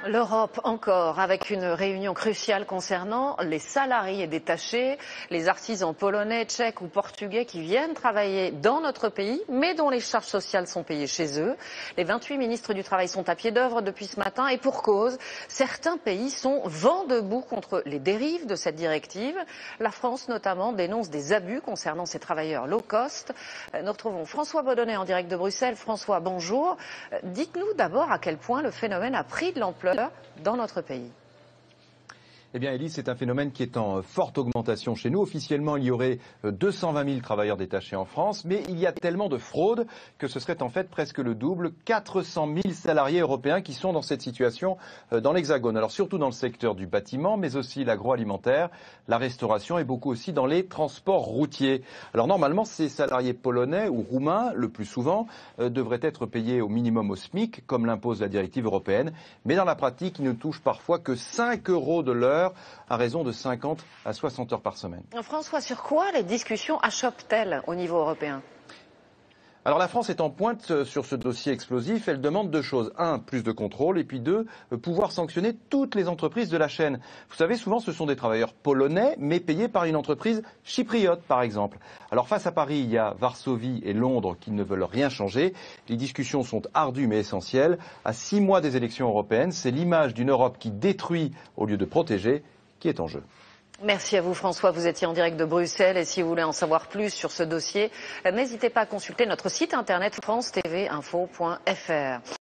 L'Europe encore, avec une réunion cruciale concernant les salariés détachés, les artisans polonais, tchèques ou portugais qui viennent travailler dans notre pays, mais dont les charges sociales sont payées chez eux. Les 28 ministres du Travail sont à pied d'œuvre depuis ce matin et pour cause, certains pays sont vent debout contre les dérives de cette directive. La France notamment dénonce des abus concernant ces travailleurs low cost. Nous retrouvons François Baudonnet en direct de Bruxelles. François, bonjour. Dites-nous d'abord à quel point le phénomène a pris de l'ampleur dans notre pays. Eh bien, Élise, c'est un phénomène qui est en forte augmentation chez nous. Officiellement, il y aurait 220 000 travailleurs détachés en France, mais il y a tellement de fraude que ce serait en fait presque le double. 400 000 salariés européens qui sont dans cette situation dans l'Hexagone. Alors surtout dans le secteur du bâtiment, mais aussi l'agroalimentaire, la restauration et beaucoup aussi dans les transports routiers. Alors normalement, ces salariés polonais ou roumains, le plus souvent, devraient être payés au minimum au SMIC, comme l'impose la directive européenne. Mais dans la pratique, ils ne touchent parfois que 5 € de l'heure, à raison de 50 à 60 heures par semaine. François, sur quoi les discussions achoppent-elles au niveau européen ? Alors la France est en pointe sur ce dossier explosif. Elle demande deux choses. Un, plus de contrôle et puis deux, pouvoir sanctionner toutes les entreprises de la chaîne. Vous savez, souvent ce sont des travailleurs polonais mais payés par une entreprise chypriote par exemple. Alors face à Paris, il y a Varsovie et Londres qui ne veulent rien changer. Les discussions sont ardues mais essentielles. À 6 mois des élections européennes, c'est l'image d'une Europe qui détruit au lieu de protéger qui est en jeu. Merci à vous François, vous étiez en direct de Bruxelles et si vous voulez en savoir plus sur ce dossier, n'hésitez pas à consulter notre site internet france-tv-info.fr.